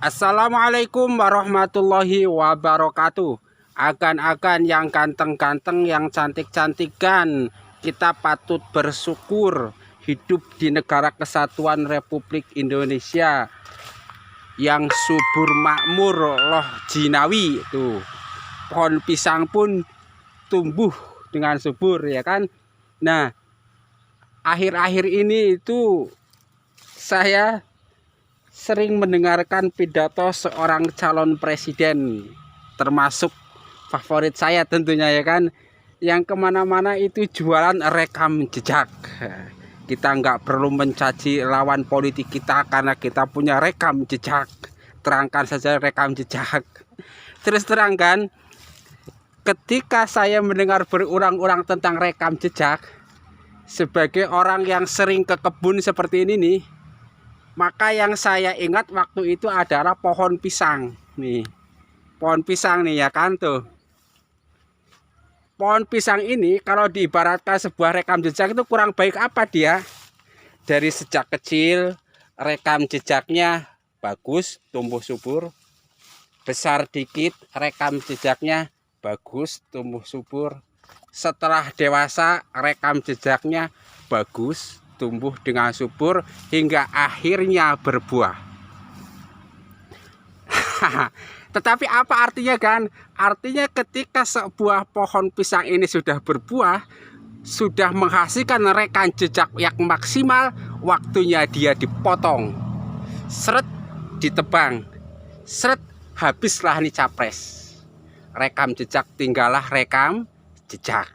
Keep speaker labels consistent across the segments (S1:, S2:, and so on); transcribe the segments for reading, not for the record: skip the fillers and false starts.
S1: Assalamualaikum warahmatullahi wabarakatuh. Agan-agan yang ganteng-ganteng, yang cantik-cantikan, kita patut bersyukur hidup di negara kesatuan Republik Indonesia yang subur makmur loh jinawi. Tuh, pohon pisang pun tumbuh dengan subur, ya kan. Nah, akhir-akhir ini itu saya sering mendengarkan pidato seorang calon presiden, termasuk favorit saya tentunya, ya kan, yang kemana-mana itu jualan rekam jejak. Kita nggak perlu mencaci lawan politik kita karena kita punya rekam jejak. Terangkan saja rekam jejak. Terus terangkan, ketika saya mendengar berulang-ulang tentang rekam jejak, sebagai orang yang sering ke kebun seperti ini nih, maka yang saya ingat waktu itu adalah pohon pisang. Nih, pohon pisang nih, ya kan, tuh. Pohon pisang ini kalau diibaratkan sebuah rekam jejak itu kurang baik apa dia? Dari sejak kecil rekam jejaknya bagus, tumbuh subur. Besar dikit rekam jejaknya bagus, tumbuh subur. Setelah dewasa rekam jejaknya bagus, tumbuh dengan subur hingga akhirnya berbuah. Tetapi apa artinya, kan? Artinya ketika sebuah pohon pisang ini sudah berbuah, sudah menghasilkan rekam jejak yang maksimal, waktunya dia dipotong, seret, ditebang, seret, habislah nih capres. Rekam jejak tinggallah rekam jejak.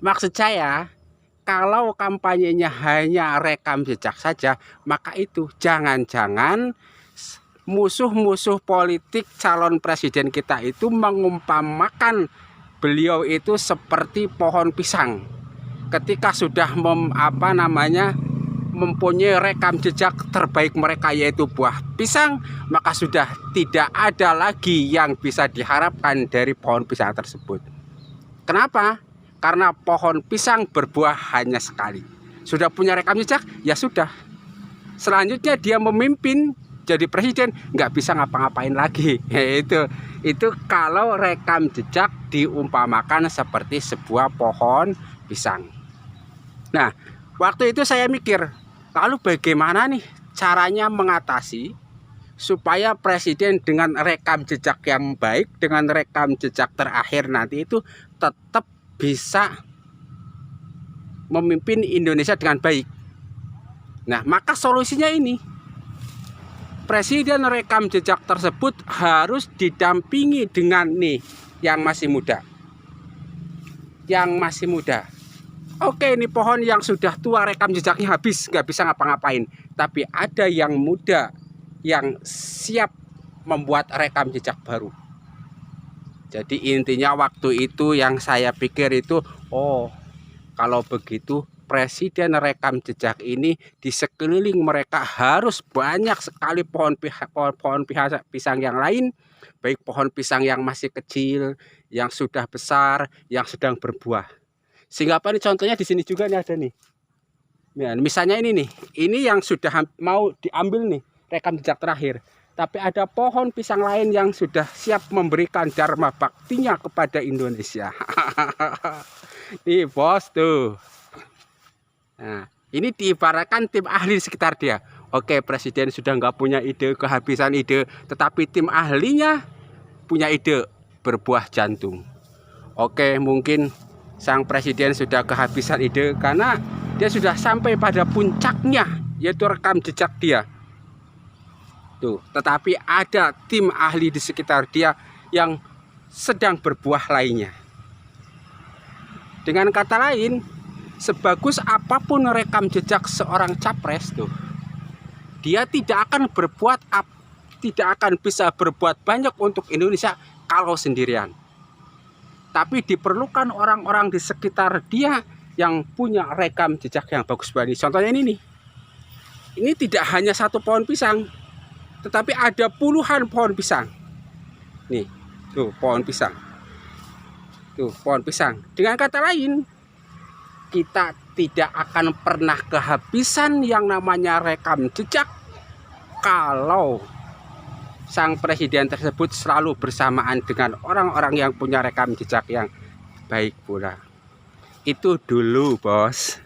S1: Maksud saya, kalau kampanyenya hanya rekam jejak saja, maka itu jangan-jangan musuh-musuh politik calon presiden kita itu mengumpamakan beliau itu seperti pohon pisang. Ketika sudah mempunyai rekam jejak terbaik mereka, yaitu buah pisang, maka sudah tidak ada lagi yang bisa diharapkan dari pohon pisang tersebut. Kenapa? Karena pohon pisang berbuah hanya sekali. Sudah punya rekam jejak, ya sudah. Selanjutnya dia memimpin jadi presiden, nggak bisa ngapa-ngapain lagi. Itu kalau rekam jejak diumpamakan seperti sebuah pohon pisang. Nah, waktu itu saya mikir, lalu bagaimana nih caranya mengatasi supaya presiden dengan rekam jejak yang baik, dengan rekam jejak terakhir nanti itu tetap bisa memimpin Indonesia dengan baik. Nah, maka solusinya ini, presiden rekam jejak tersebut harus didampingi dengan nih yang masih muda. Yang masih muda. Oke, ini pohon yang sudah tua rekam jejaknya habis, nggak bisa ngapa-ngapain. Tapi ada yang muda yang siap membuat rekam jejak baru. Jadi intinya waktu itu yang saya pikir itu, oh, kalau begitu presiden rekam jejak ini di sekeliling mereka harus banyak sekali pohon pisang yang lain, baik pohon pisang yang masih kecil, yang sudah besar, yang sedang berbuah. Sehingga apa nih, contohnya di sini juga nih ada nih. Ya, misalnya ini nih, ini yang sudah mau diambil nih rekam jejak terakhir. Tapi ada pohon pisang lain yang sudah siap memberikan dharma baktinya kepada Indonesia. Nih bos tuh. Nah, ini diibaratkan tim ahli di sekitar dia. Oke, presiden sudah nggak punya ide, kehabisan ide, tetapi tim ahlinya punya ide, berbuah jantung. Oke, mungkin sang presiden sudah kehabisan ide karena dia sudah sampai pada puncaknya, yaitu rekam jejak dia. Tuh, tetapi ada tim ahli di sekitar dia yang sedang berbuah lainnya. Dengan kata lain, sebagus apapun rekam jejak seorang capres tuh, dia tidak akan bisa berbuat banyak untuk Indonesia kalau sendirian. Tapi diperlukan orang-orang di sekitar dia yang punya rekam jejak yang bagus banget. Contohnya ini nih. Ini tidak hanya satu pohon pisang, tetapi ada puluhan pohon pisang. Nih, tuh pohon pisang. Tuh pohon pisang. Dengan kata lain, kita tidak akan pernah kehabisan yang namanya rekam jejak kalau sang presiden tersebut selalu bersamaan dengan orang-orang yang punya rekam jejak yang baik pula. Itu dulu, bos.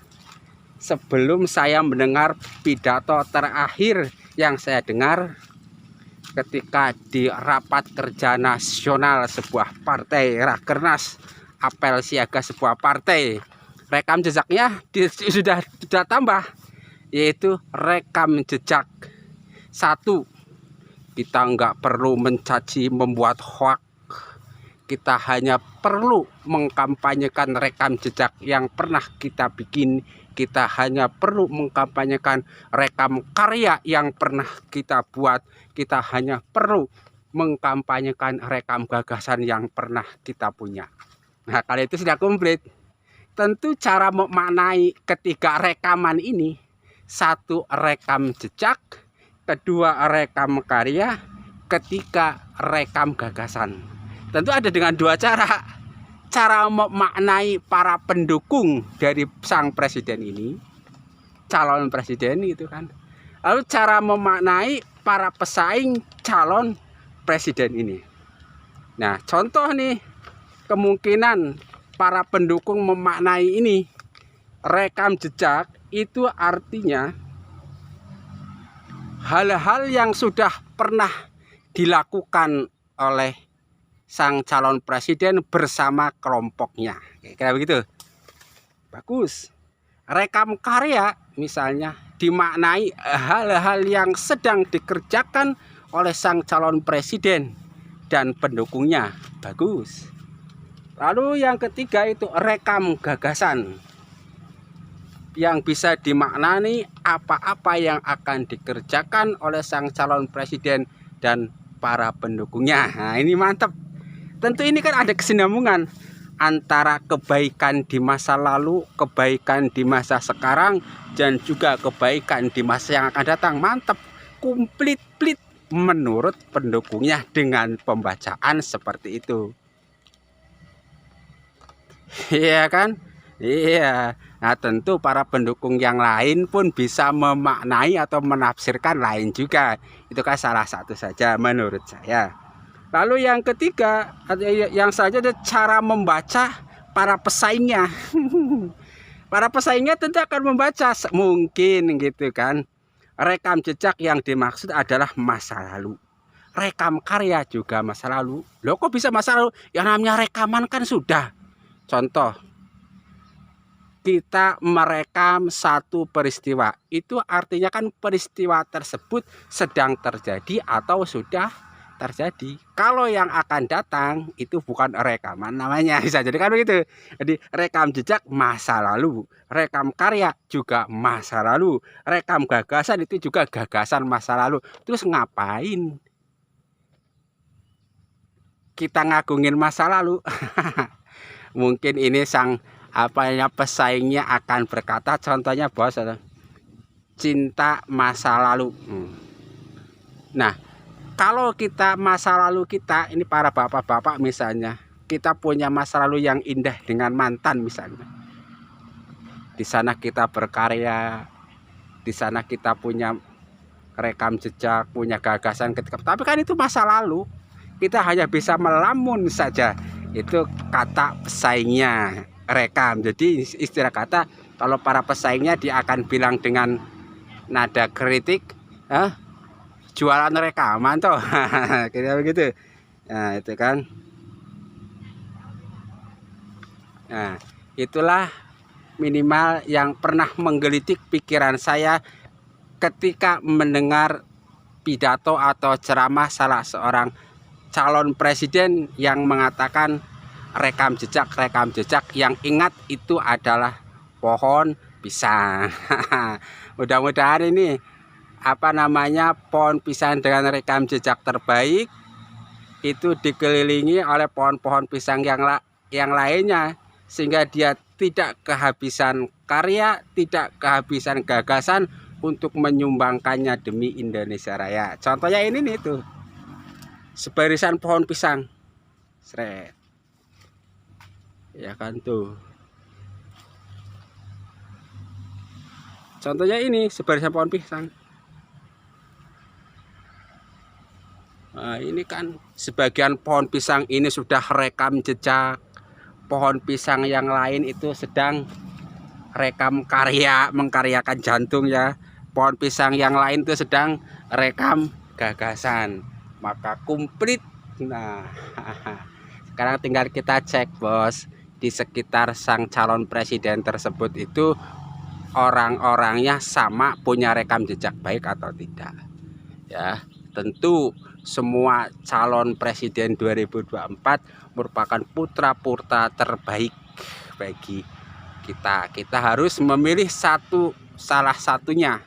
S1: Sebelum saya mendengar pidato terakhir yang saya dengar ketika di rapat kerja nasional sebuah partai, Rakernas, apel siaga sebuah partai, rekam jejaknya sudah tambah, yaitu rekam jejak 1. Kita nggak perlu mencaci membuat hoak, kita hanya perlu mengkampanyekan rekam jejak yang pernah kita bikin. Kita hanya perlu mengkampanyekan rekam karya yang pernah kita buat. Kita hanya perlu mengkampanyekan rekam gagasan yang pernah kita punya. Nah, kalau itu sudah komplit, tentu cara memaknai ketiga rekaman ini: 1, rekam jejak; 2, rekam karya; 3, rekam gagasan. Tentu ada dengan 2 cara. Cara memaknai para pendukung dari sang presiden ini, calon presiden itu kan. Lalu cara memaknai para pesaing calon presiden ini. Nah, contoh nih, kemungkinan para pendukung memaknai ini, rekam jejak itu artinya hal-hal yang sudah pernah dilakukan oleh sang calon presiden bersama kelompoknya, kayak begitu. Bagus. Rekam karya misalnya dimaknai hal-hal yang sedang dikerjakan oleh sang calon presiden dan pendukungnya. Bagus. Lalu yang ketiga itu rekam gagasan, yang bisa dimaknani apa-apa yang akan dikerjakan oleh sang calon presiden dan para pendukungnya. Nah, ini mantap. Tentu ini kan ada kesinambungan antara kebaikan di masa lalu, kebaikan di masa sekarang, dan juga kebaikan di masa yang akan datang. Mantap, komplit menurut pendukungnya dengan pembacaan seperti itu. Iya kan? Iya. Nah, tentu para pendukung yang lain pun bisa memaknai atau menafsirkan lain juga. Itu kan salah satu saja menurut saya. Lalu yang ketiga, yang saja ada cara membaca para pesaingnya. Para pesaingnya tentu akan membaca mungkin gitu kan. Rekam jejak yang dimaksud adalah masa lalu. Rekam karya juga masa lalu. Loh, kok bisa masa lalu? Yang namanya rekaman kan sudah. Contoh, kita merekam satu peristiwa. Itu artinya kan peristiwa tersebut sedang terjadi atau sudah terjadi. Kalau yang akan datang itu bukan rekaman namanya, bisa jadi kan begitu. Jadi rekam jejak masa lalu, rekam karya juga masa lalu, rekam gagasan itu juga gagasan masa lalu. Terus ngapain kita ngagungin masa lalu? Mungkin ini sang pesaingnya akan berkata, contohnya bos, cinta masa lalu. Nah, kalau kita masa lalu kita, ini para bapak-bapak misalnya, kita punya masa lalu yang indah dengan mantan misalnya. Di sana kita berkarya, di sana kita punya rekam jejak, punya gagasan ketika. Tapi kan itu masa lalu. Kita hanya bisa melamun saja. Itu kata pesaingnya rekam. Jadi istilah kata, kalau para pesaingnya dia akan bilang dengan nada kritik, jualan rekaman toh. Kayak begitu. Nah, itu kan. Nah, itulah minimal yang pernah menggelitik pikiran saya ketika mendengar pidato atau ceramah salah seorang calon presiden yang mengatakan rekam jejak yang ingat itu adalah pohon pisang. Mudah-mudahan ini pohon pisang dengan rekam jejak terbaik itu dikelilingi oleh pohon-pohon pisang yang lainnya, sehingga dia tidak kehabisan karya, tidak kehabisan gagasan untuk menyumbangkannya demi Indonesia Raya. Contohnya ini nih tuh, sebarisan pohon pisang, seret, ya kan tuh. Contohnya ini sebarisan pohon pisang. Nah, ini kan sebagian pohon pisang ini sudah rekam jejak, pohon pisang yang lain itu sedang rekam mengkaryakan jantung ya. Pohon pisang yang lain itu sedang rekam gagasan. Maka komplit. Nah, sekarang tinggal kita cek bos, di sekitar sang calon presiden tersebut itu orang-orangnya sama, punya rekam jejak baik atau tidak. Ya, tentu semua calon presiden 2024 merupakan putra-putra terbaik bagi kita. Kita harus memilih salah satunya,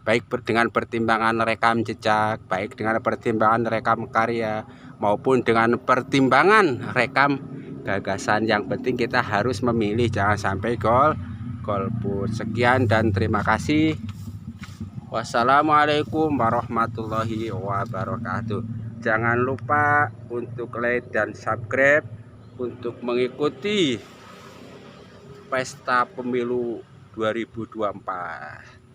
S1: baik dengan pertimbangan rekam jejak, baik dengan pertimbangan rekam karya, maupun dengan pertimbangan rekam gagasan. Yang penting kita harus memilih, jangan sampai golput. Sekian dan terima kasih. Wassalamualaikum warahmatullahi wabarakatuh. Jangan lupa untuk like dan subscribe untuk mengikuti pesta pemilu 2024.